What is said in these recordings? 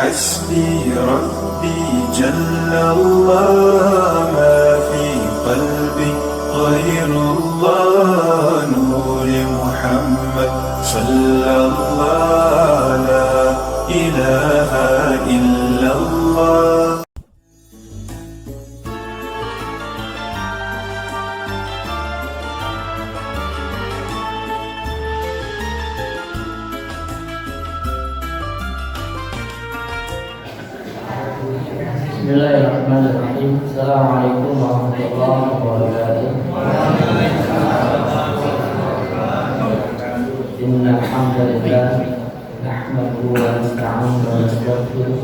حسبي ربي جل الله ما في قلبي غير الله نور محمد صلى الله لا إله إلا الله. Bismillahirrahmanirrahim. Assalamualaikum warahmatullahi wabarakatuh. Innal hamdalillah nahmaduhu wa nasta'inuhu wa nastaghfiruh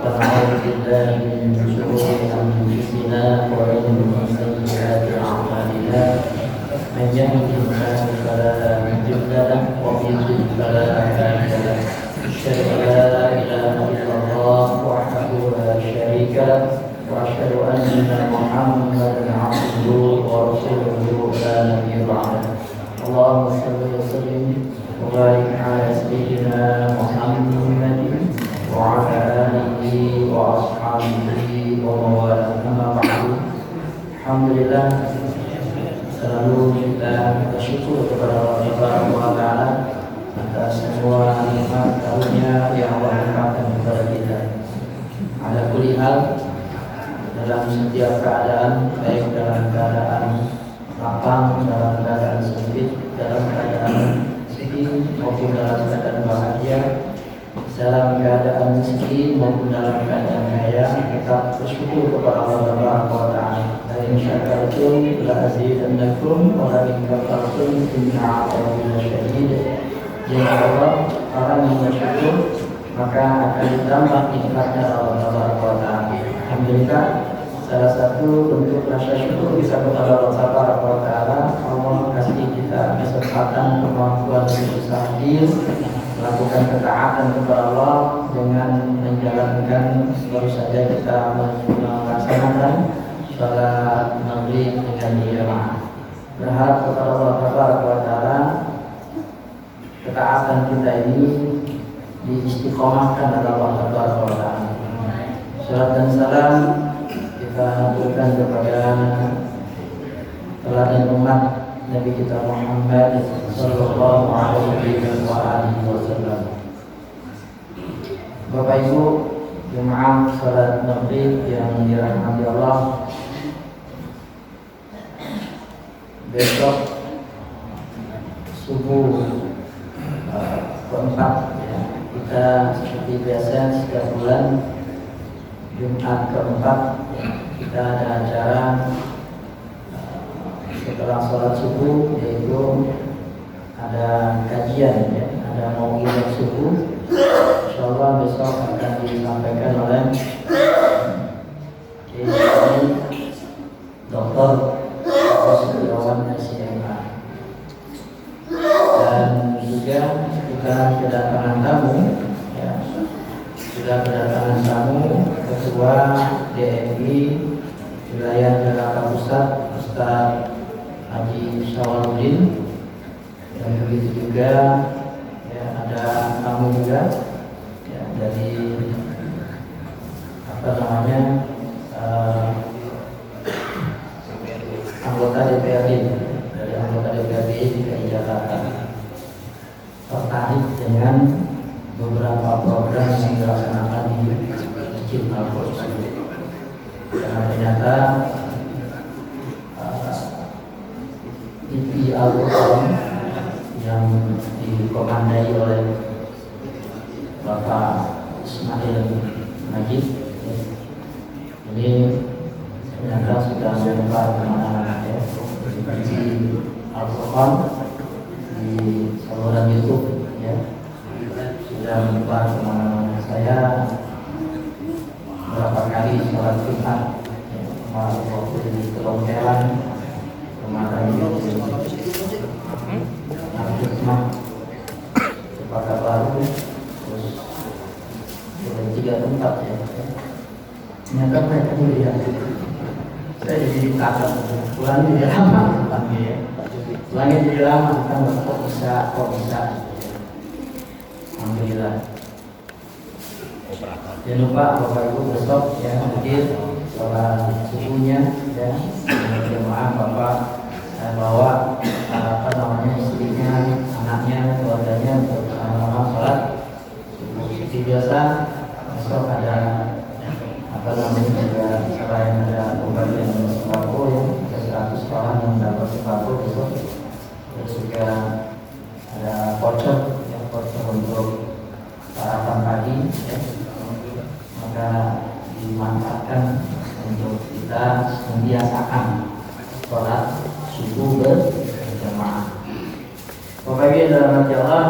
wa na'udzu billahi min shururi anfusina wa min sayyiati a'malina. Man yahdihillahu fala mudilla lahu wa man yudlil fala hadiya lahu. Asyhadu an la ilaha illallah wahdahu la syarika lahu wa asyhadu anna Muhammadan 'abduhu wa rasuluhu la nabiyya ba'dahu. Allahumma shalli wa sallim wa barik 'ala sayyidina Muhammadin wa 'ala alihi wa ashabihi wa mawalah. Amma ba'du. Alhamdulillah, selalu kita bersyukur kepada Allah Subhanahu wa taala atas semua nikmat karunia yang Allah limpahkan kepada kita. Ada kulli hal, dalam setiap keadaan, baik dalam keadaan lapang, dalam keadaan sempit, dalam keadaan sedih maupun dalam keadaan bahagia, dalam keadaan miskin maupun dalam keadaan kaya, tetap bersyukur kepada Allah Subhanahu wa taala. In syakartum la azidannakum wa la in kafartum inna 'adzabi lasyadid. Jika Allah orang yang bersyukur, maka akan ditambah nikmatnya Allah Subhanahu wa taala. Alhamdulillah, salah satu bentuk rasa syukur bisa kepada Allah Subhanahu wa taala, Allah kasih kita kesempatan, kemampuan untuk hadir melakukan ketaatan kepada Allah dengan menjalankan, baru saja kita melaksanakan salat maghrib dengan jamaah. Berharap kepada Allah Subhanahu wa taala ketaatan kita ini diistiqomahkan oleh Allah Subhanahu wa taala. Salam dan salam kita aturkan kepada teladan umat Nabi kita Muhammad sallallahu alaihi wasallam. Bapak Ibu jemaah salat maghrib yang dirahmati Allah, besok subuh keempat ya, kita seperti biasa setiap bulan Jumat keempat ya, kita ada acara setelah sholat subuh, yaitu ada kajian ya, ada mau'izah subuh. Insyaallah besok akan disampaikan oleh Dr. Setiawan SMA. Dan juga kita kedatangan tamu ya, sudah kedatangan tamu Ketua DMI Wilayah Jakarta Pusat, Ustaz Haji Syawaludin. Dan begitu juga ya, ada tamu juga ya, dari anggota DPRD DKI Jakarta, tertarik dengan beberapa program yang dilaksanakan di Masjid Al-Quran. Karena ternyata TV Al-Quran yang dikomandai oleh Bapak Ismail Majid ini ternyata sudah menyebar kemana-mana ya, di Al-Quran, di saluran YouTube ya, sudah menyebar kemana-mana. Saya berapa kali sholat Jumat ya, waktu di Kelongkelan kemarin di Al-Hikmah Cepaka Baru, terus tiga tempat ya. Ternyata mereka melihat saya jadi takut, pulangnya jadi lama ya. Pulangnya jadi lama kan, kok bisa. Alhamdulillah. Jangan lupa Bapak Ibu besok ya hadir sholat subuhnya ya, jemaah Bapak bawa istrinya, anaknya, keluarganya untuk sama-sama sholat subuh. Seperti biasa besok ada juga selain ada pembagian sembako ya, ada 100 orang yang dapat sembako besok. Terus juga ada voucher ya, voucher untuk sarapan pagi ya. Maka dimanfaatkan untuk kita membiasakan sholat subuh berjamaah. Bapak Ibu dalam hati Allah,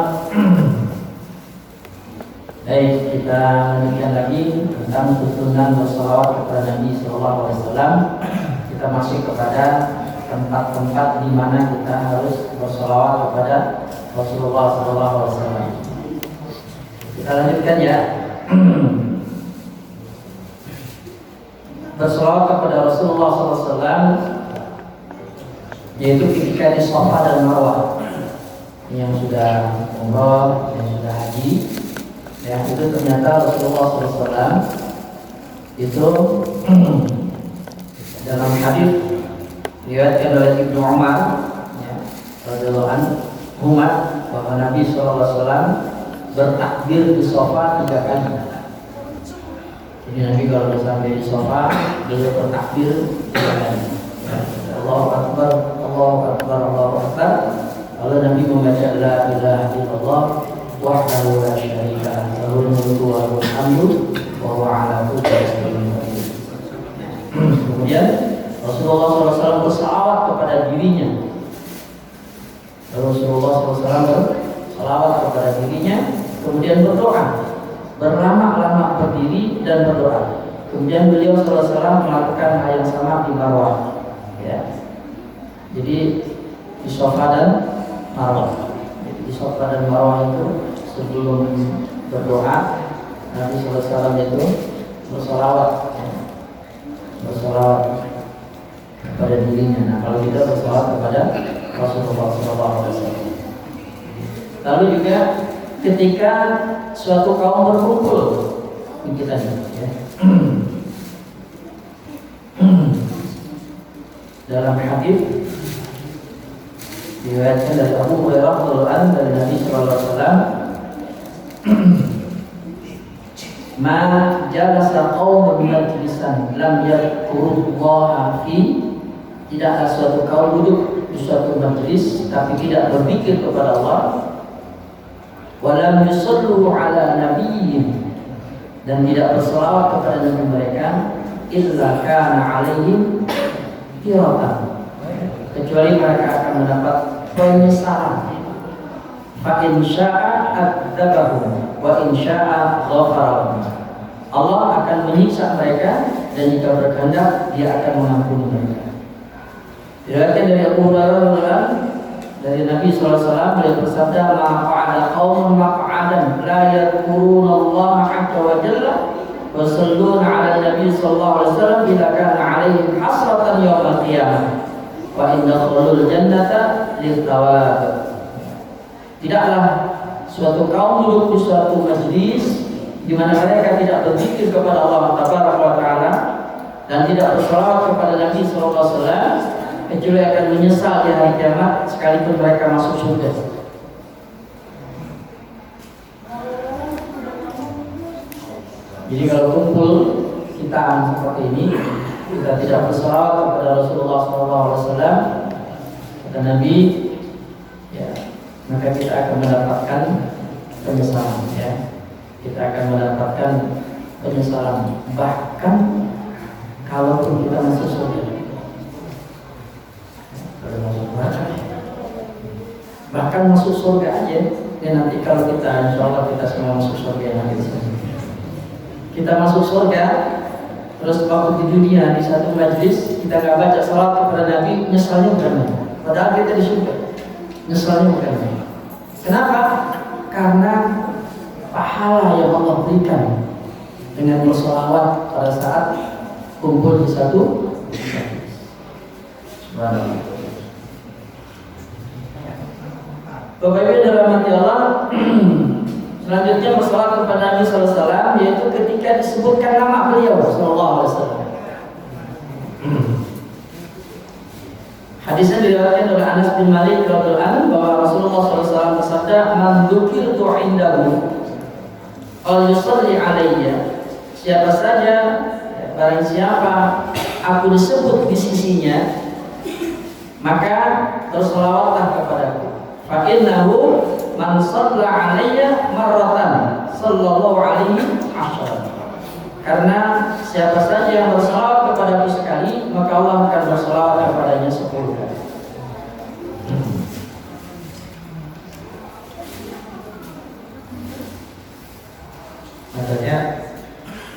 baik, kita lanjutkan lagi tentang tuntunan bersolawat kepada Nabi Sallallahu Alaihi Wasallam. Kita masih kepada tempat-tempat di mana kita harus bersolawat kepada Rasulullah Sallallahu Alaihi Wasallam. Kita lanjutkan ya. Bersolawat kepada Rasulullah SAW yaitu ketika di Safa dan Marwah. Yang sudah umrah, yang sudah haji, ya itu ternyata Rasulullah SAW itu dalam hadis diriwayatkan oleh Ibnu Umar, ya, radhiyallahu anhu, bahwa Nabi SAW bertakbir di Safa 3 kali. Jadi Nabi kalau sampai di Safa beliau bertakbir 3 kali. Allahu Akbar, Allahu Akbar, Allahu Akbar. Lalu Nabi membaca la ilaha illallah wahdahu la syarika lahu, lahul mulku wa lahul hamdu wa huwa ala kulli syai'in qadir. Kemudian Rasulullah SAW bersalawat kepada dirinya. Rasulullah SAW bersalawat kepada dirinya, kemudian berdoa, berlama-lama berdiri dan berdoa. Kemudian beliau SAW melakukan hal yang sama di Marwah. Ya. Jadi di Safa dan Marwah. Jadi di Safa dan Marwah itu sebelum berdoa Nabi SAW itu bersalawat, ya. Bersalawat kepada dirinya. Nah, kalau kita bersalawat kepada Rasulullah SAW. Lalu juga ketika suatu kaum berkumpul, ini kita ya. Dalam hadis diriwayatkan dari Abu Hurairah radhiyallahu anhu dari Nabi sallallahu alaihi wasallam, "Ma jalasa qaumun majlisan lam yadhkurullaha fi", tidaklah suatu kaum duduk di suatu majlis tapi tidak berzikir kepada Allah, wa lam yusallu ala nabiyyin, dan tidak berselawat kepada nabi mereka, illa kana alaihim kiratan, kecuali mereka akan mendapat penyesalan. Fa in syaa'a adzabahum wa in syaa'a ghafarahum. Allah akan menyiksa mereka, dan jika berkehendak Dia akan mengampuni mereka. Diriwayatkan dari Abu Hurairah dari Nabi SAW, beliau bersabda, "Ma qa'ada qaumun maq'adan la yadhkuruna Allah 'azza wa jalla wa yusalluna 'ala Nabi sallallahu alaihi wasallam illa kana 'alaihim hasratan yaumil qiyamah wa inna khulul jannata lithawab." Tidaklah suatu kaum duduk di suatu majlis di mana mereka tidak berzikir kepada Allah Tabaraka wa Ta'ala dan tidak berselawat kepada Nabi sallallahu alaihi wasallam, kecuali akan menyesal di hari kiamat sekalipun mereka masuk surga. Jadi kalau kumpul kita seperti ini, kita tidak berselawat kepada Rasulullah SAW, kata Nabi, ya, maka kita akan mendapatkan penyesalan. Ya, kita akan mendapatkan penyesalan. Bahkan kalaupun kita masuk surga, bahkan masuk surga aja, ya nanti kalau kita, insya Allah kita semua masuk surga nanti. Kita masuk surga, terus waktu di dunia di satu majlis kita nggak baca salat kepada Nabi, nyesalnya bukan main. Padahal kita di surga, nyesalnya bukan main. Kenapa? Karena pahala yang Allah berikan dengan bersolawat pada saat kumpul di satu majlis. Subhanallah. Bapak Ibu dalam hati Allah, Selanjutnya bersolawat kepada Nabi sallallahu alaihi wasallam yaitu ketika disebutkan nama beliau sallallahu alaihi wasallam. Hadisnya diriwayatkan oleh Anas bin Malik radhiyallahu anhu bahwa Rasulullah sallallahu alaihi wasallam bersabda, "Man dzukirtu indahu al yusalli alayya." Siapa saja, barang siapa aku disebut di sisinya, maka bersolawatlah kepadaku. Fa innahu man shalla alayya marratan sallallahu alaihi wasallam. Karena siapa saja yang bersolawat kepadaku sekali, maka Allah akan bersolawat kepadanya 10 kali. Makanya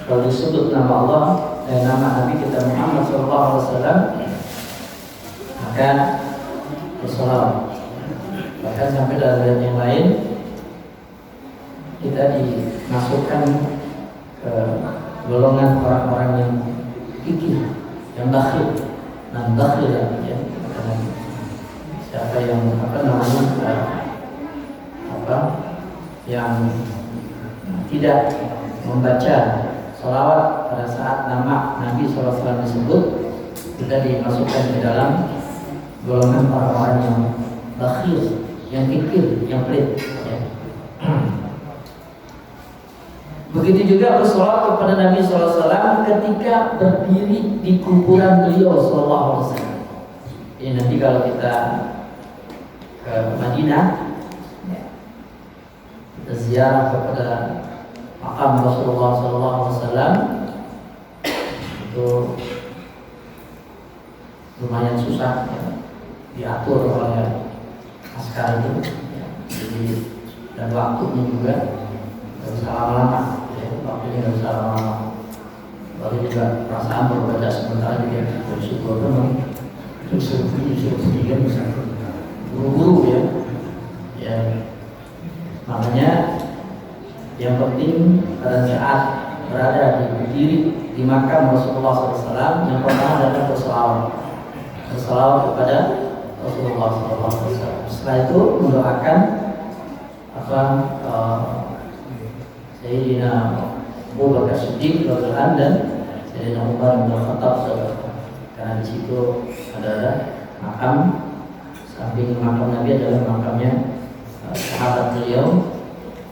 kalau disebut nama Allah dan nama Nabi kita Muhammad SAW, maka bersolawat. Bahkan sampai dalam ayat yang lain kita dimasukkan ke golongan orang-orang yang kikir, yang bakhil, dan bakhil ya. Siapa yang yang tidak membaca sholawat pada saat nama Nabi SAW disebut, kita dimasukkan ke dalam golongan orang-orang yang bakhil, yang kikir, yang pelit ya. Begitu juga bersolawat kepada Nabi SAW ketika berdiri di kuburan beliau SAW. Jadi nanti kalau kita ke Madinah, kita ziarah kepada makam Rasulullah SAW, itu lumayan susah ya, diatur oleh askar itu ya. Jadi dan waktunya juga harus lama-lama ya, waktunya harus lama-lama. Lalu juga perasaan berbeda sementara juga bersyukur memang disuruh kan bisa buru-buru ya. Makanya yang penting pada saat berada di berdiri di makam Rasulullah SAW, yang pertama adalah berselawat kepada Rasulullah SAW. Setelah itu mendoakan Sayyidina Abu Bakar Siddiq radhiyallahu anhu dan Sayyidina Umar bin Khattab, karena di situ ada makam, samping makam Nabi adalah makamnya sahabat beliau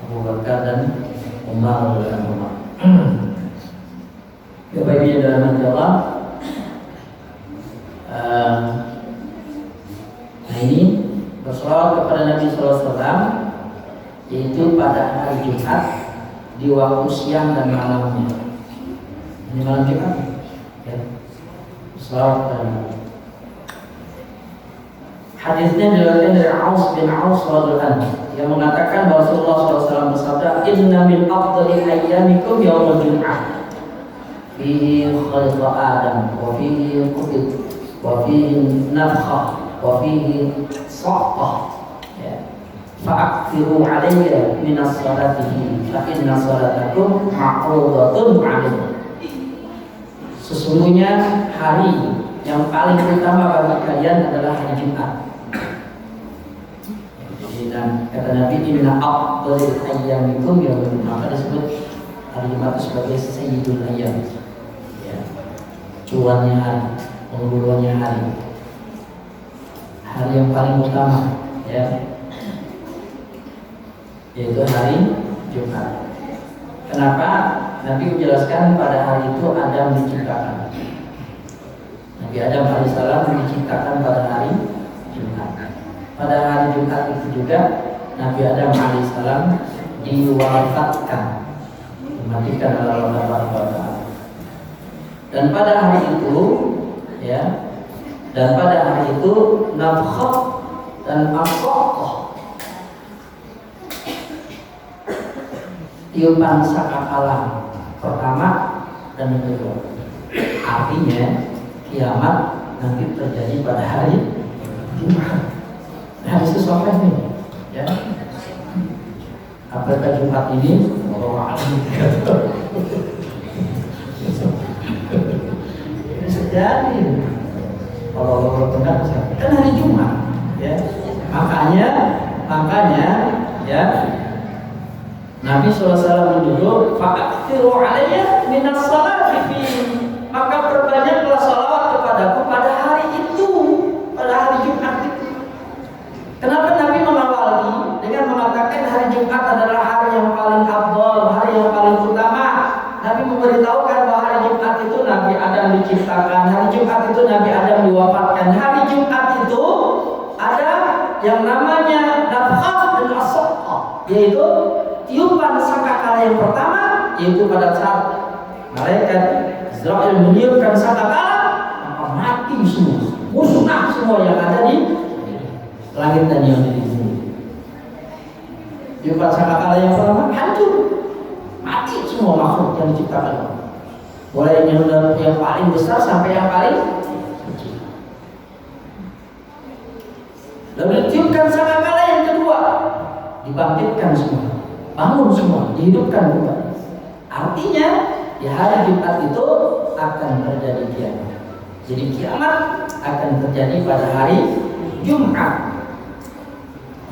Abu Bakar dan Umar radhiyallahu anhu. Kebahagiaan dalam hati Allah. Nah ini bersolawat kepada Nabi SAW yaitu pada hari Jumat di waktu siang dan malamnya. Ini malam Jumat ya. Bersolawat kepada Nabi. Hadisnya diriwayatkan dari Aus bin Aus radhiyallahu anhu yang mengatakan bahwa Rasulullah SAW bersabda, "Inna min afdali ayyamikum yaumul jum'ah, fihi khalqa Adam, wa fihi qubid, wa fihi nafkhah, wa fihi sa'qah." Fa'akfiru alayya minas salatihi fa inna salatakum ma'rudatun alayya. Sesungguhnya hari yang paling utama bagi kalian adalah hari Jumat. Dan kata Nabi, inna afdalil ayyamikum yaumul jum'ah, maka disebut hari Jumat itu sebagai sayyidul ayyam ya, cuannya hari, penguluannya hari yang paling utama ya, yaitu hari Jumat. Kenapa? Nabi menjelaskan pada hari itu Adam diciptakan. Nabi Adam alaihissalam diciptakan pada hari Jumat. Pada hari Jumat itu juga Nabi Adam alaihissalam diwafatkan, dimatikan oleh Allah Taala. Dan pada hari itu ya, dan pada hari itu nafkhah dan as-saqah, tiupan sangkakala pertama dan kedua. Artinya kiamat nanti terjadi pada hari Jumat. Hari sesuatu ini ya. Apakah Jumat ini? Bisa jadi. Kalau benar kan hari Jumat ya. Makanya ya Nabi SAW menyuruh fa'aktiru alayya minas salati fi, maka perbanyaklah salawat kepadaku pada hari itu, pada hari Jumat itu. Kenapa Nabi mengawali dengan mengatakan hari Jumat adalah hari yang paling afdal, hari yang paling utama? Nabi memberitahukan bahwa hari Jumat itu Nabi Adam diciptakan, hari Jumat itu Nabi Adam diwafatkan, hari Jumat itu ada yang namanya nafkhah dan as-saqqa, yaitu tiupan sangkakala yang pertama, yaitu pada saat malaikat Israfil meniupkan sangkakala, maka mati semua, musnah semua yang ada di langit dan yang di bumi. Tiupan sangkakala yang pertama hancur, mati semua makhluk yang diciptakan, mulai yang paling besar sampai yang paling kecil. Lalu ditiupkan sangkakala yang kedua, dibangkitkan semua, bangun semua, dihidupkan kembali. Artinya di hari Jumat itu akan terjadi kiamat. Jadi kiamat akan terjadi pada hari Jumat.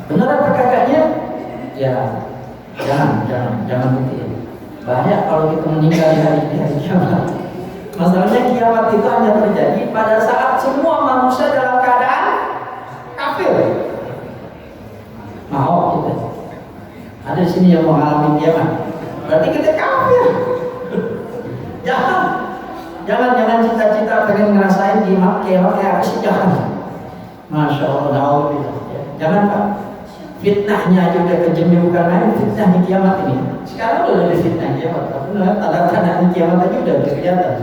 Benar apa kagaknya? Ya, jangan buktiin. Bahaya kalau kita meninggal di hari kiamat. Masalahnya kiamat itu hanya terjadi pada saat semua manusia dalam keadaan kafir. Mau kita ada di sini yang mengalami kiamat, berarti kita kafir. Jangan cita-cita pengen ngerasain kiamat kayak apa sih, jangan. Masya Allah, naudzubillah. Jangan Pak. Fitnahnya aja udah kejamnya, bukan main fitnah di kiamat ini. Sekarang udah ada fitnah kiamat, tapi tanda-tanda kiamat aja udah kelihatan.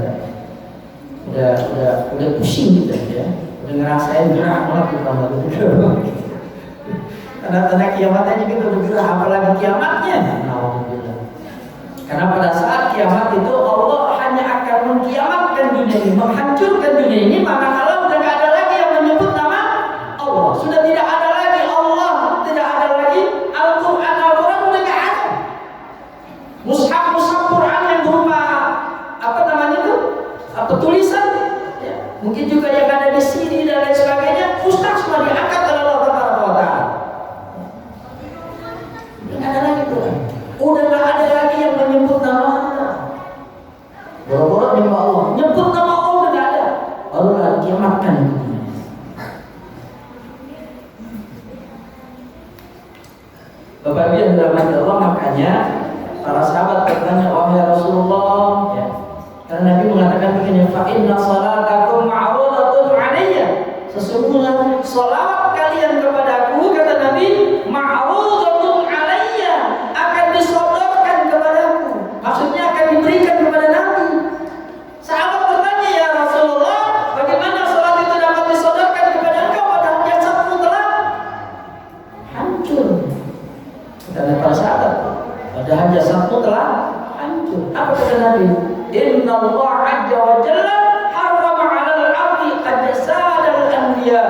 Udah pusing gitu ya. Udah ngerasain gerah banget kita tanda-tanda kiamat aja kita udah gerah, apalagi kiamatnya. Alhamdulillah. Karena pada saat kiamat itu Allah hanya akan mengkiamatkan dunia ini, menghancurkan dunia ini, maka kalau udah gak ada lagi yang menyebut nama Allah, sudah tidak ada lagi Allah, tidak ada lagi Al-Quran udah gak ada. Mushaf Quran yang berupa apa namanya itu, apa tulisan ya, mungkin juga yang ada di sini dan lain sebagainya, musnah semua diangkat oleh Allah Taala. Udah gak ada lagi Tuhan, udah gak ada lagi yang menyebut nama Allah. Boro-boro nyembah Allah, nyebut nama Allah udah gak ada. Allah akan kiamatkan itu. Bapak Ibu yang dirahmati Allah, makanya para sahabat bertanya, wahai Rasulullah, ya. Karena Nabi mengatakan begini, fa inna salatakum ma'rudatun 'alayya. Sesungguhnya salawat kalian kepadaku, kata Nabi, ma'rudatun 'alayya, akan disodorkan kepadaku. Maksudnya akan diberikan kepada Nabi. Sahabat bertanya, ya Rasulullah, bagaimana salat itu dapat disodorkan kepada engkau padahal jasadmu telah hancur? Kata para sahabat, padahal jasadmu telah hancur. Apa kata Nabi? Inna Allah Azza wa Jalla harrama 'alal 'abdi ajsadal anbiya.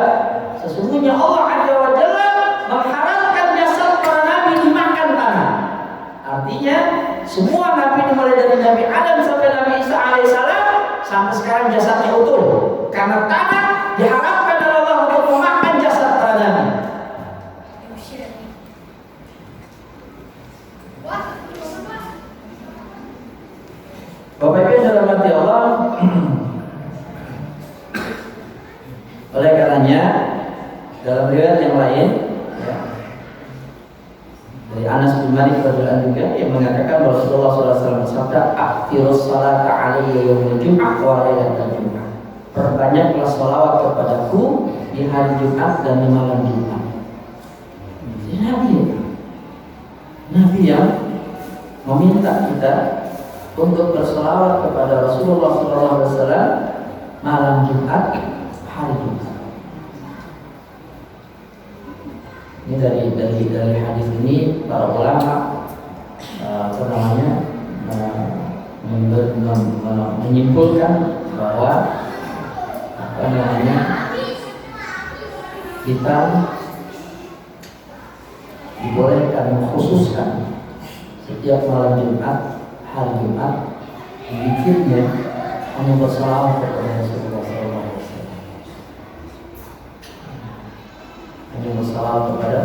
Sesungguhnya Allah Azza wa Jalla mengharamkan jasad para nabi dimakan tanah. Artinya semua nabi dimulai dari Nabi Adam sampai Nabi Isa alaihissalam sampai sekarang jasadnya utuh. Karena tanah diharamkan oleh Allah untuk memakan jasad para nabi. Bapak Ibu yang dirahmati Allah, oleh karenanya dalam riwayat yang lain ya, dari Anas bin Malik radhiyallahu juga yang mengatakan bahwa Rasulullah SAW bersabda, "Akthirus salata 'alayya yaumil jum'ah wa lailatal jum'ah." Perbanyaklah sholawat kepadaku di hari Jumat dan di malam Jumat. Nabi yang meminta kita untuk berselawat kepada Rasulullah SAW malam Jumat, hari Jumat. Ini dari hadis ini para ulama menyimpulkan bahwa kita dibolehkan mengkhususkan setiap malam Jumat, hari Jumat, zikirnya hanya bersalawat kepada Rasulullah SAW. Hanya bersalawat kepada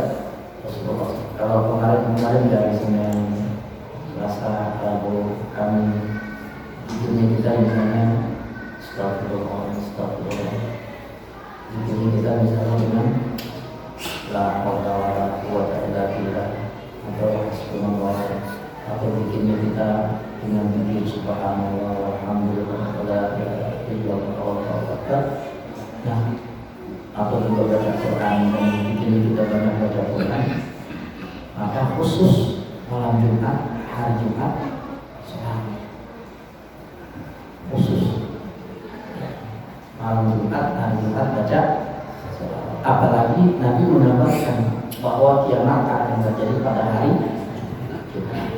Rasulullah. Kalau kemarin dari semuanya rasa ragu kami di dunia kita misalnya astagfirullah di dunia kita misalnya dengan la haula wala quwwata illa billah atau hasbunallah, atau bikinnya kita dengan zikir subhanallah walhamdulillah wala ilaha illallah wallahu akbar. Nah, atau juga baca Quran, dan bikinnya kita banyak baca Quran, maka khusus malam Jumat, hari Jumat selalu khusus malam Jumat, hari Jumat baca. Apalagi Nabi menambahkan bahwa kiamat akan terjadi pada hari Jumat,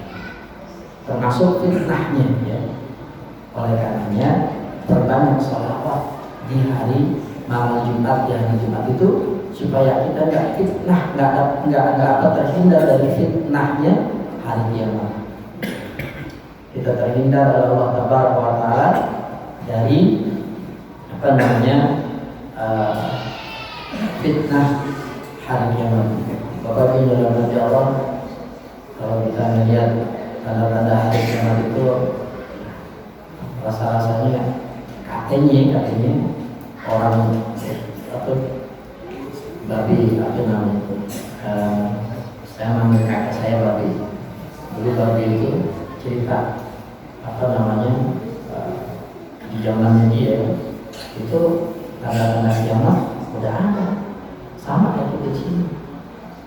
termasuk fitnahnya ya. Oleh karenanya perbanyak sholawat di hari malam Jumat, di hari Jumat itu supaya kita nggak fitnah, nggak terhindar dari fitnahnya hari kiamat. Kita terhindar oleh Allah Taala dari fitnah hari kiamat. Bapak Ibu dalam hati Allah, kalau kita melihat tanda-tanda hari kiamat itu rasa-rasanya katanya orang atau babi saya manggil kakak saya babi. Dulu babi itu cerita di zamannya dia itu tanda-tanda kiamat udah ada, sama kayak di sini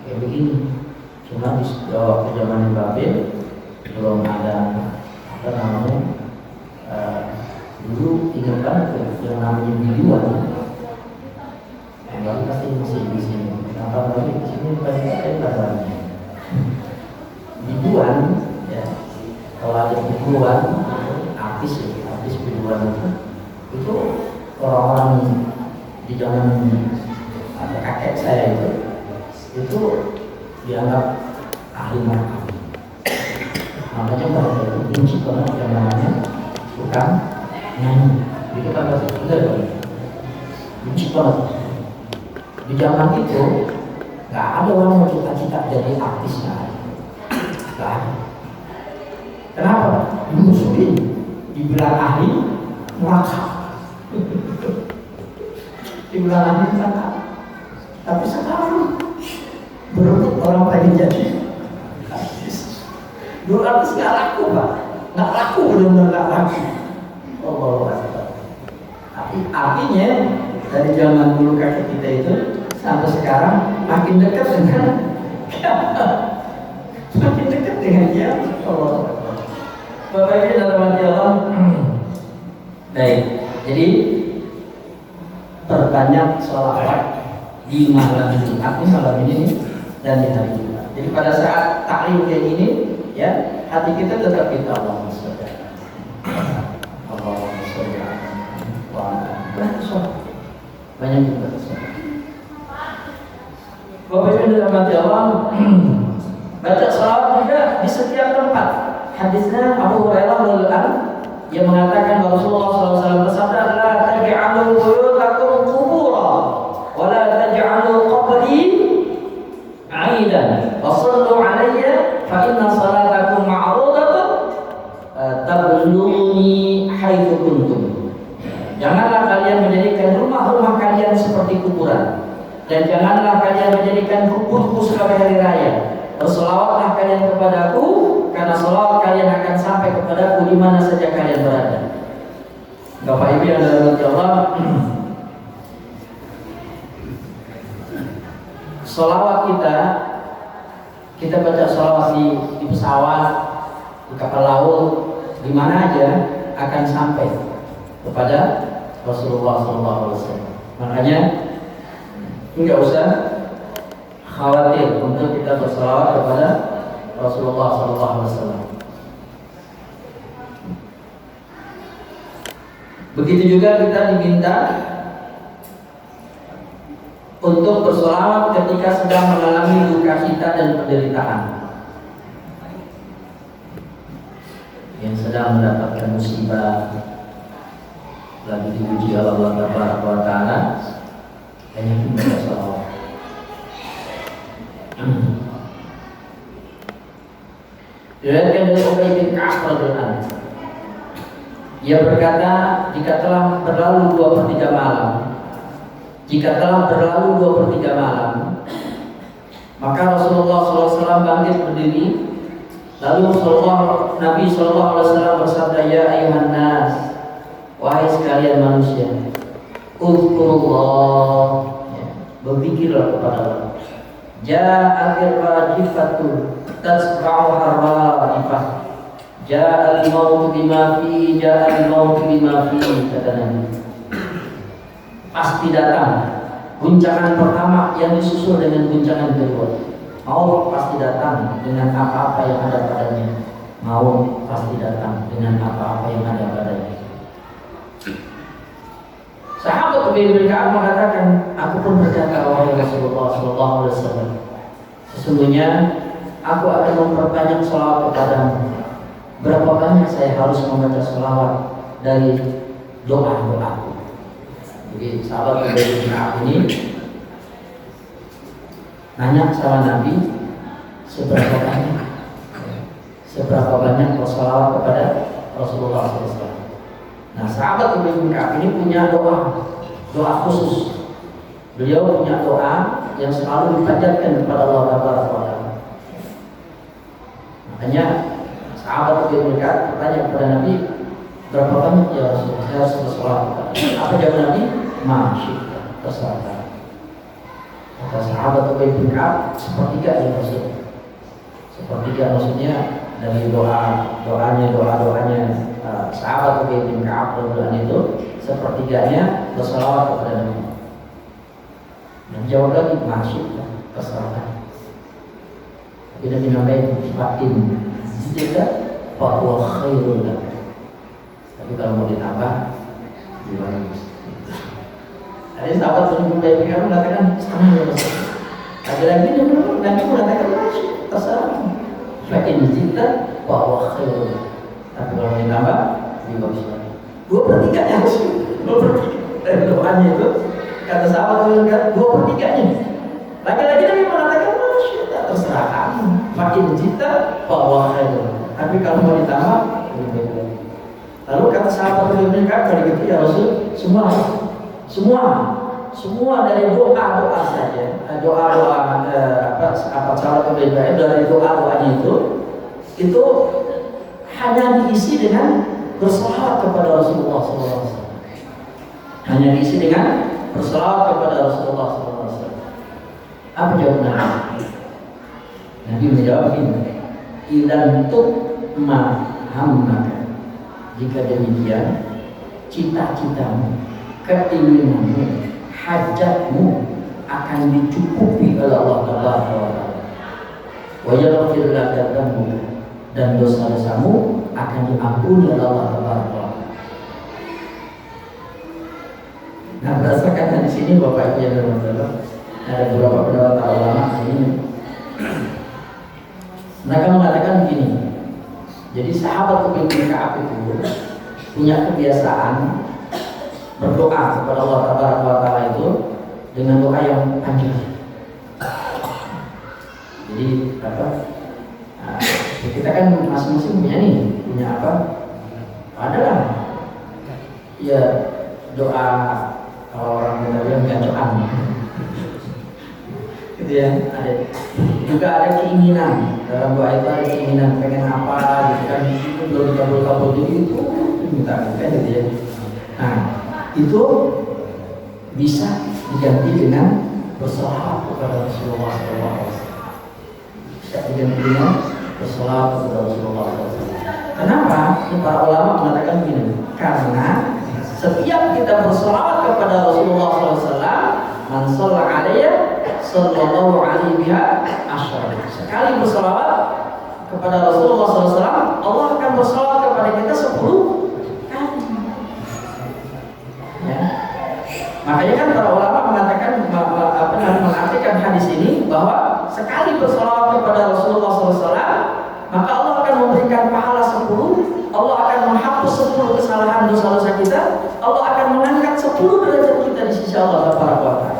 kayak begini. Cuma di waktu zaman Babel belum ada dulu ingat banget yang namanya biduan. Yang pasti masih di sini. Apalagi di sini banyak kabarnya. Biduan ya, kalau ada biduan artis biduan itu orang-orang di zaman ada kakek saya itu dianggap ahli makam. Makanya mereka itu benci banget yang namanya bukan nyanyi. Itu kan masih benar, benci banget. Di zaman itu nggak ada orang yang cita-cita jadi artis, nggak ada. Kenapa? Dimusuhin, dibilang ahli neraka. Dibilang ahli neraka. Tapi sekarang berebut orang pengen jadi artis. Dulu artis nggak laku, Pak. Nggak laku, benar-benar nggak laku. Oh, tapi artinya dari zaman dulu kakek kita itu sampai sekarang makin dekat dengan dia. Oh, Bapak Ibu dalam hati Allah. Baik, jadi perbanyak sholawat di malam Jumat, malam ini dan di hari Jumat. Jadi pada saat taklim kayak gini, ya hati kita tetap kita Allahumma sholli banyak juga Bapak Ibu dalam hati Allah. Baca salawat juga di setiap tempat. Hadisnya Abu Hurairah radhiyallahu anhu yang mengatakan bahwa Rasulullah SAW bersabda, la taj'alu buyutakum qubura wa la taj'alu qabri 'aidan wa sallu 'alayya fa inna salatakum ma'rudatun tablughuni haitsu kuntum. Janganlah kalian menjadikan rumah-rumah kalian seperti kuburan, dan janganlah kalian menjadikan kuburku sebagai hari raya. Berselawatlah kalian kepadaku, karena selawat kalian akan sampai kepadaku di mana saja kalian berada. Bapak Ibu yang dirahmati Allah, selawat kita baca selawat di pesawat, di kapal laut, di mana aja akan sampai kepada Rasulullah SAW. Makanya enggak usah khawatir untuk kita berselawat kepada Rasulullah SAW. Begitu juga kita diminta untuk berselawat ketika sedang mengalami duka cita dan penderitaan, yang sedang mendapatkan musibah, lagi diuji Allah Taala, hanya membaca selawat. Diriwayatkan dari Ubay bin Ka'ab radhiyallahu anhu. Ia berkata, jika telah berlalu 2/3 malam, maka Rasulullah SAW bangkit berdiri. Lalu Nabi SAW bersabda, ya ayuhan nas, wahai sekalian manusia, uzkurullah, berzikirlah kepada Allah. Ja'atir rajifatu tasba'u harra'ifah, ja'al mautu bima fi, kata Nabi. Pasti datang guncangan pertama yang disusul dengan guncangan kedua. Maut pasti datang dengan apa-apa yang ada padanya. Maut pasti datang dengan apa-apa yang ada padanya. Sahabat Ubay bin Ka'ab mengatakan, aku pun berkata, wahai Rasulullah SAW, sesungguhnya aku akan memperbanyak sholawat kepadamu. Berapa banyak saya harus membaca sholawat dari doa-doaku? Jadi sahabat Ubay bin Ka'ab ini nanya sama Nabi, seberapa banyak bersolawat kepada Rasulullah SAW. Nah, sahabat Ubay bin Ka'ab ini punya doa khusus. Beliau punya doa yang selalu dipanjatkan kepada Allah Taala. Makanya sahabat Ubay bin Ka'ab bertanya kepada Nabi, berapa banyak ya Rasul saya harus bersolawat? Apa jawab Nabi? Masyaallah, terserah. Kata sahabat Ubay bin Ka'ab, sepertiga ya Rasul. Sepertiga maksudnya dari doanya sahabat Ubay bin Ka'ab itu sepertiganya bersalawat kepada Nabi. Dan jawab lagi, masuk terserah. Tapi Nabi nambahin fatin jika bahwa khairul lak. Tapi kalau mau ditambah gimana? Ada sahabat Ubay bin Ka'ab mengatakan setengah ya Rasul. Lagi-lagi Nabi mengatakan terserah. Fatin jika bahwa khairul lak. Tapi kalau mau ditambah lebih bagus lagi. 2/3 Rasul. 2/3 dari doanya itu kata sahabat Ubay bin Ka'ab 2/3. Lagi-lagi Nabi mengatakan terserah kamu. Makin cinta bahwa khairul. Tapi kalau mau ditambah lebih baik lagi. Lalu kata sahabat Ubay bin Ka'ab, kali gitu ya Rasul, semua dari doa saja, sahabat Ubay bin Ka'ab dari doanya itu hanya diisi dengan bersalawat kepada Rasulullah SAW. Hanya diisi dengan bersalawat kepada Rasulullah SAW. Apa jawabannya? Nabi menjawab ini, idan tukma hammaka, jika demikian cita-citamu, keinginanmu, hajatmu akan dicukupi oleh Allah Taala. Wa yaghfir laka dhanbuka, dan dosa-dosamu akan diampuni oleh Allah Taala. Nah, berdasarkan di sini Bapak Ibu yang bermanfaat, ada beberapa pendapat ulama ini. Mereka mengatakan begini. Jadi sahabat Ubay bin Ka'ab itu punya kebiasaan berdoa kepada Allah Taala itu dengan doa yang panjang. Jadi kita kan masing-masing punya apa? Adalah ya doa, kalau orang kita bilang gacoan. Gitu ya, juga ada keinginan dalam doa itu, ada keinginan pengen apa gitu kan, itu belum kabul jadi itu minta gitu ya. Nah, itu bisa diganti dengan bersalawat kepada Rasulullah SAW. Bisa diganti dengan bersalawat kepada Rasulullah SAW. Kenapa? Para ulama mengatakan begini, karena setiap kita bersalawat kepada Rasulullah SAW, man shalla alaihi sallallahu alaihi biha asyara. Sekali bersalawat kepada Rasulullah SAW, Allah akan bersalawat kepada kita 10 kali. Ya. Makanya kan para ulama mengatakan mengartikan hadis ini bahwa sekali bersalawat kepada Rasulullah SAW, maka Allah akan memberikan pahala 10. Allah akan menghapus 10 kesalahan dosa-dosa kita. Allah akan mengangkat 10 derajat kita di sisi Allah Subhanahu wa taala.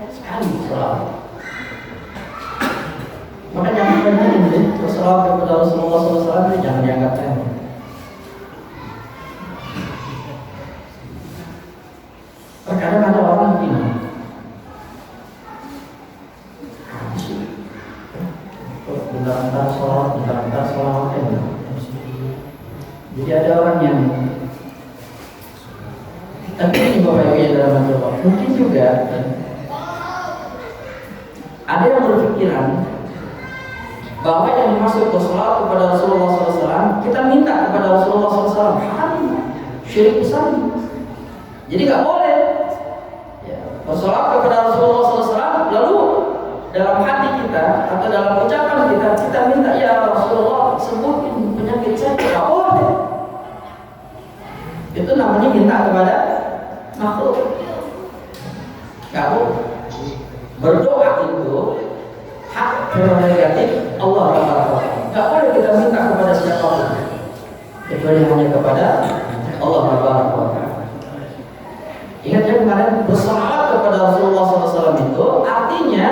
Sekali bersalawat. Maka jangan berhenti terus berselawat kepada Rasulullah SAW itu jangan dianggap remeh. Terkadang ada orang begini, bentar-bentar sholat ya. Jadi ada orang yang, tapi ini Bapak Ibu yang dalam hati Allah, mungkin juga ada yang berpikiran bahwa yang masuk bersolat kepada Rasulullah SAW, kita minta kepada Rasulullah SAW, syirik besar. Jadi nggak boleh bersolat kepada Rasulullah SAW, lalu dalam hati kita atau dalam ucapan kita minta, ya Rasulullah sembuhin penyakit saya. Nggak boleh. Itu namanya minta kepada makhluk. Kamu berdoa itu hak prerogatif Allah Taala. Nggak boleh kita minta kepada siapapun kecuali hanya kepada Allah Taala. Ingat ya kemarin bersalawat kepada Rasulullah SAW itu artinya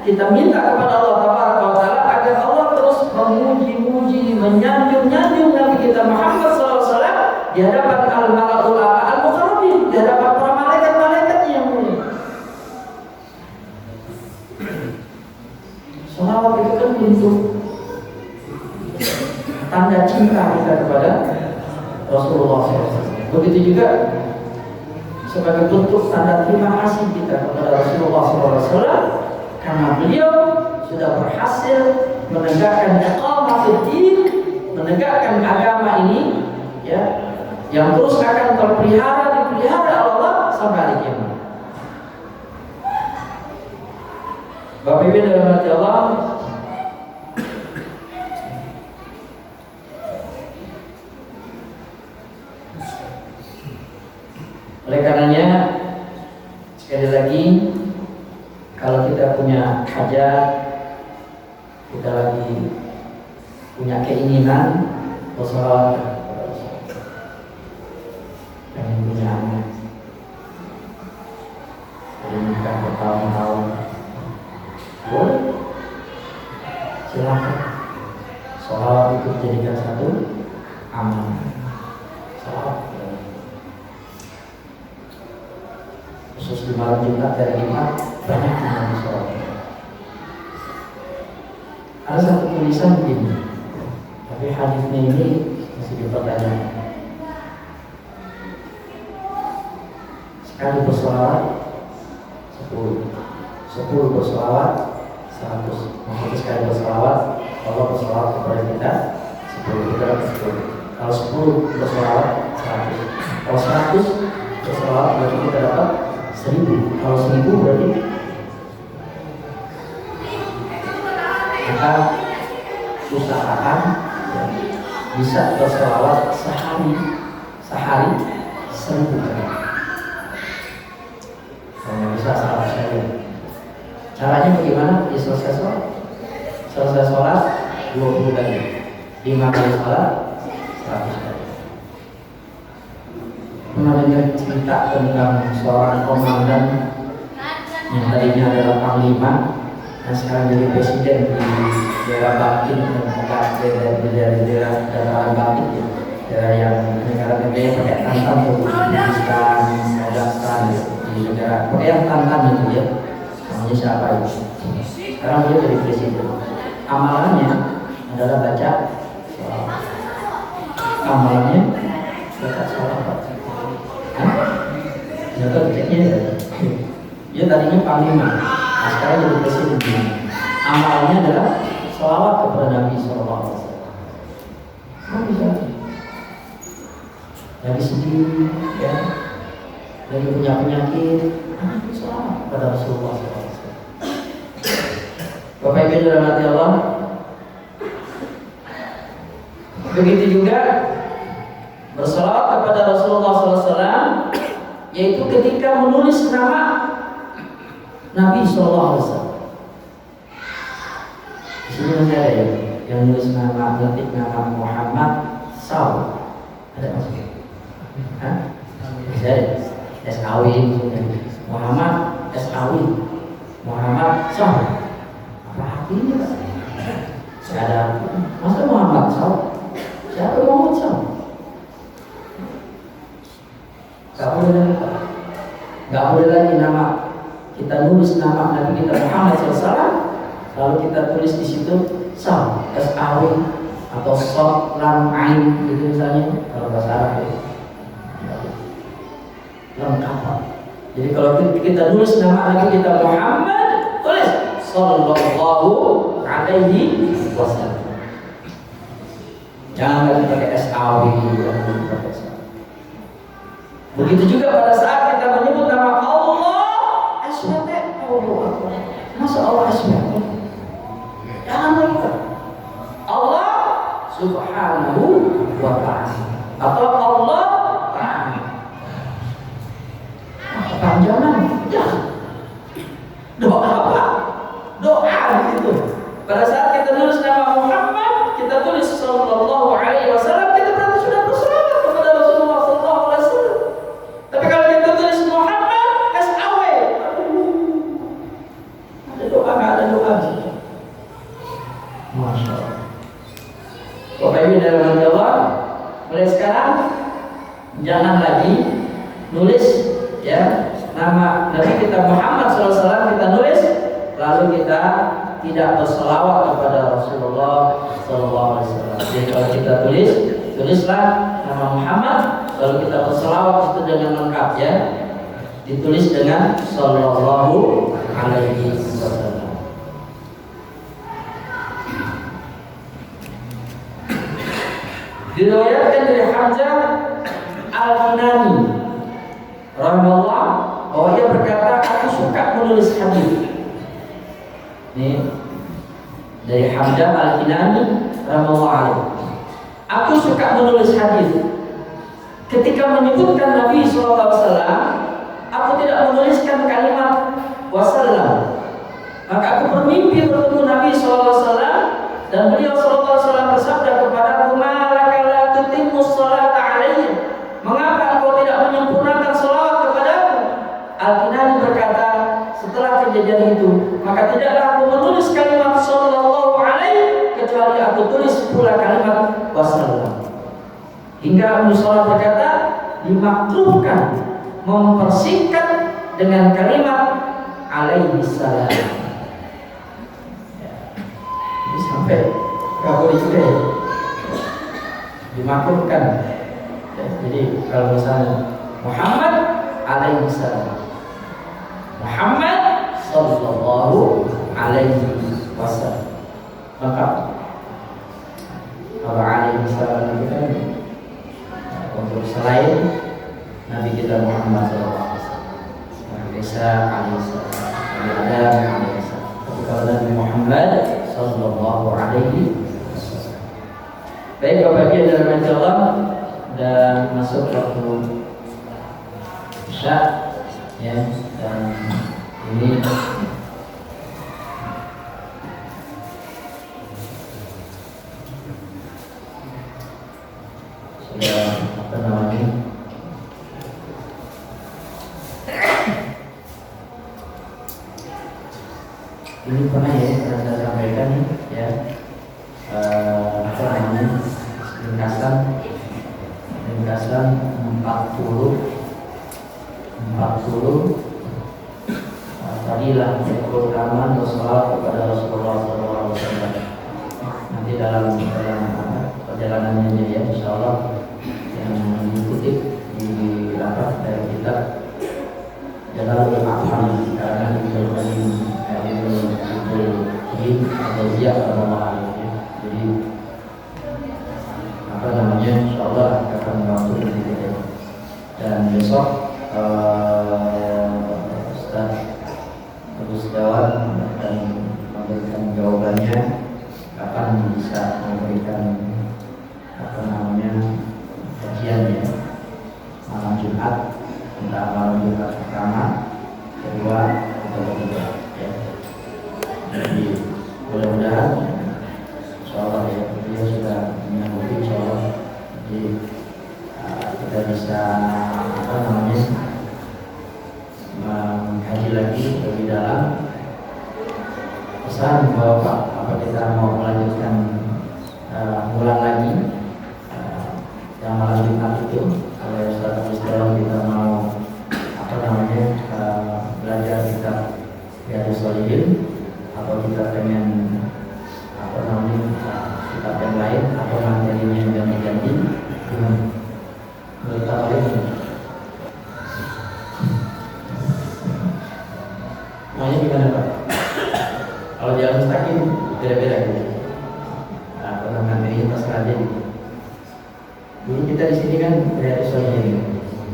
kita minta kepada Allah Taala agar Allah terus memuji-muji, menyanjung-nyanjung Nabi kita Muhammad SAW di hadapan al-malaul a'la al-muqarrabin, di hadapan para malaikat-malaikatnya yang mulia. Salawat itu kan bentuk tanda cinta kita kepada Rasulullah SAW. Begitu juga sebagai bentuk tanda terima kasih kita kepada Rasulullah SAW karena beliau sudah berhasil menegakkan iqamatul-din, menegakkan agama ini ya, yang terus akan dipelihara Allah sampai hari kiamat. Bapak Ibu dalam hati Allah, oleh karenanya sekali lagi kalau kita punya hajat, kita lagi punya keinginan bersolat, pengen punya anak, pengen nikah bertahun-tahun, boleh, silakan. Solat itu dijadikan satu amal. Solat khusus di malam Jumat dari Jumat banyak yang sholat. Ada satu tulisan begini, tapi hadisnya ini masih dipertanyakan. Sekali bersolawat 10 bersolawat 100. Maksudnya sekali bersolawat Allah bersolawat kepada kita 10, kita dapat 10. Kalau 10 bersolawat 100. Kalau 100 bersolawat berarti kita dapat 1000. Kalau 1000 berarti kita usahakan ya, bisa berselawat sehari 1000 kali. Kalau bisa 100 kali. Caranya bagaimana? Ya selesai sholat 20 kali, 5 kali sholat 100 kali. Pernah dengar cerita tentang seorang komandan yang tadinya adalah panglima, yang sekarang jadi presiden di daerah Bakin, daerah Bakin, ya, daerah yang negara-negara yang pakai tantan tuh, Uzbekistan, Kazakhstan, di negara pakai yang tantan itu ya, namanya siapa itu? Sekarang dia jadi presiden. Amalannya adalah baca sholawat. Amalannya baca sholawat. Ternyata bedanya dia tadinya panglima, nah sekarang jadi presiden. Amalnya adalah sholawat kepada Nabi SAW. Bisa lagi sedih, ya, lagi punya penyakit, sholawat kepada Rasulullah SAW. Bapak Ibu dalam hati Allah, begitu juga bersolawat kepada Rasulullah SAW, yaitu ketika menulis nama Nabi SAW. Di sini masih ada ya yang nulis nama, ngetik nama Muhammad SAW. Ada maksudnya? Hah? Bisa ada? S.A.W. Muhammad S.A.W. Muhammad SAW. Apa artinya? Tidak ada. Masa Muhammad SAW? Siapa Muhammad SAW? Gak boleh lagi, gak boleh lagi nama kita nulis nama Nabi kita Muhammad SAW, lalu kita tulis di situ SAW, SAW atau Sod Lam Ain gitu misalnya kalau bahasa Arab ya. Lengkap. Jadi kalau kita nulis nama Nabi kita Muhammad, tulis Sallallahu Alaihi Wasallam. Jangan lagi pakai SAW, jangan lagi pakai SAW. Begitu juga pada saat kita menyebut nama Allah, asma'nya Allah. Masa Allah asma'nya? Jangan lupa Allah Subhanahu wa ta'ala atau Allah Ta'ala. Panjangan, jangan. Doa apa? Doa gitu. Pada saat kita tulis nama Muhammad, kita tulis Sallallahu Alaihi Wasallam, kita berarti sudah berselawat kepada Rasulullah Sallallahu Alaihi Wasallam. Tapi kalau kita tulis Muhammad, SAW, ada doa, nggak ada doa. Masya Allah. Bapak Ibu dalam Allah, mulai sekarang jangan lagi nulis ya nama Nabi kita Muhammad SAW kita nulis, lalu kita tidak berselawat kepada Rasulullah SAW. Jadi kalau kita tulislah nama Muhammad, lalu kita berselawat itu dengan lengkap ya, ditulis dengan Sallallahu Alaihi Wasallam. Diriwayatkan dari Hamzah Al-Kinani rahimahullah bahwa ia berkata, aku suka menulis hadis. Ini dari Hamzah Al-Kinani rahimahullah. Aku suka menulis hadis. Ketika menyebutkan Nabi SAW, aku tidak menuliskan kalimat wasallam. Maka aku bermimpi bertemu Nabi SAW dan beliau SAW bersabda kepadaku, malaka la tutimmu sholata alayya, mengapa engkau tidak menyempurnakan salawat kepadaku? Al-Kinani berkata, setelah kejadian itu, maka tidaklah aku menulis kalimat sallallahu alaihi kecuali aku tulis pula kalimat wasallam. Hingga Abu Salah berkata, dimakruhkan mempersingkat dengan kalimat alaihi salam. Ini sampai gak boleh juga ya, dimakruhkan ya. Jadi kalau misalnya Muhammad alaihi salam, Muhammad sallallahu alaihi wasallam, maka kalau alaihi salam itu kan untuk selain Nabi kita Muhammad sallallahu alaihi wasallam, Nabi Isa alaihi salam, Nabi Adam alaihi salam. Tapi kalau Nabi Muhammad sallallahu alaihi wasallam. Baik Bapak Ibu dalam Allah, dan masuk waktu Isya ya, dan ini sudah apa namanya, ini pernah ya saya sampaikan ya, apa namanya, ringkasan 40 fadilah keutamaan bersalawat kepada Rasulullah SAW. Nanti dalam perjalanannya ya, insyaallah yang mengikuti di dari kitab Jalalul Afham karena Ibnu Qayyim atau dia jadi apa namanya, insyaallah akan membantu kita. Dan besok Ustaz Abu Setiawan dan memberikan jawabannya kapan bisa memberikan apa namanya kajian ya, malam Jumat, entah malam Jumat pertama, kedua atau ketiga ya. Jadi mudah-mudahan insyaallah ya, beliau sudah menyambut insyaallah. Jadi kita bisa apa namanya mengkaji lagi lebih dalam pesan bahwa apa kita mau melanjutkan ulang lagi yang malam Jumat itu. Oleh Ustaz Abdul kita mau belajar kitab Riyadhus Shalihin, atau kita pengen kitab yang lain atau materinya yang ganti-ganti. Menurut kalian semuanya gimana Pak? Kalau jalan mustaqim beda-beda gitu. Materinya pas aja gitu. Jadi kita di sini kan Riyadhus Shalihin,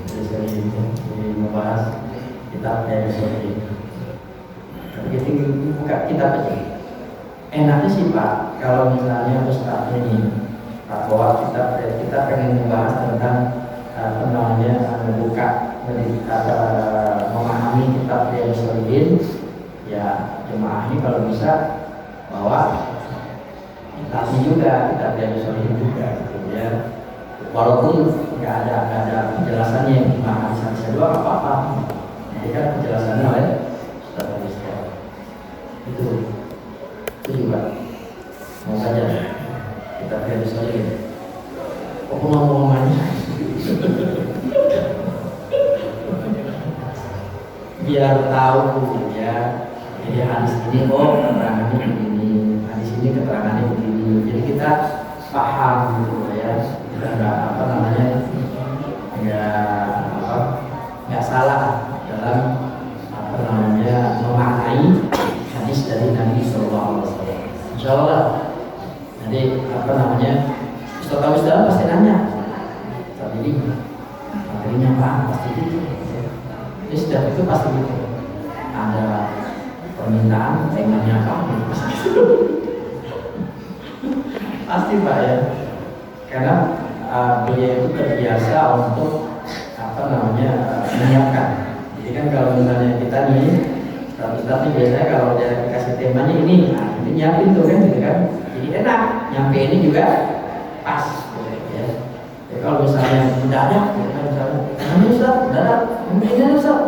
jadi membahas kitab Riyadhus Shalihin. Jadi buka kitab aja. Enaknya sih Pak, kalau misalnya Ustaz ini Pak bawa kitab, kita pengen membahas tentang membuka, memahami kitab Riyadhus Shalihin. Ya jemaah ini kalau bisa bawa kitabnya juga, kitab Riyadhus Shalihin juga, gitu ya. Walaupun nggak ada penjelasannya yang gimana, bisa dua nggak apa-apa. Jadi kan penjelasannya oleh Ustaz Abdul. Itu juga mau saja kita Riyadhus Shalihin. Kok ngomong-ngomongannya biar tahu ya. Jadi hadis ini keterangannya begini, hadis ini keterangannya begini. Jadi kita paham gitu ya. Kita nggak salah dalam memaknai hadis dari Nabi Sallallahu Alaihi Wasallam. Insya Allah. Jadi Ustaz dalam pasti nanya. Tapi ini materinya apa? Pasti gitu. Jadi setiap itu pasti gitu. Ada permintaan, temanya apa? Pasti Pak ya. Karena beliau itu terbiasa untuk menyiapkan. Jadi kan kalau misalnya kita nih, Ustaz nih biasanya kalau dia dikasih temanya ini, ini nyiapin tuh kan, gitu kan. Jadi enak, nyampe ini juga pas, gitu ya. Jadi kalau misalnya mendadak, gitu kan, misalnya, ini Ustaz, mendadak, ini Ustaz,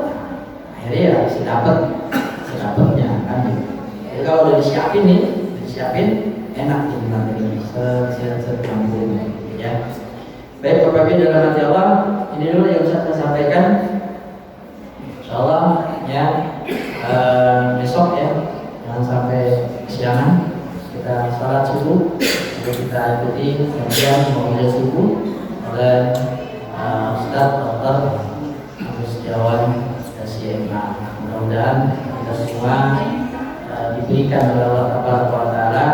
akhirnya ya sedapatnya kan. Gitu. Jadi kalau udah disiapin, enak jadi materinya, seterang-terangnya, ya. Baik Bapak Ibu dalam hati Allah, ini dulu yang bisa saya sampaikan. Insyaallah ya besok ya, jangan sampai kesiangan. Kita salat subuh, kita ikuti kemudian mengambil subuh oleh Ustaz Dr. Agus Setiawan SIMA. Mudah-mudahan kita semua diberikan oleh Allah Taala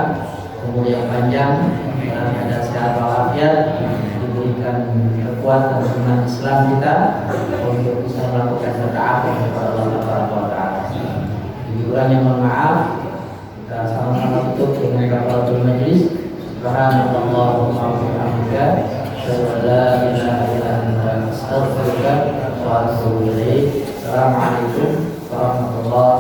umur yang panjang dalam keadaan sehat walafiat, diberikan kekuatan iman Islam kita untuk bisa melakukan taat kepada Allah Taala. Kurangnya mohon maaf. Kita sama-sama tutup dengan kafaratul majlis. Subhanallah wa bihamdika, asyhadu an la ilaha illa anta, astaghfiruka wa atubu ilaik. Assalamualaikum warahmatullahi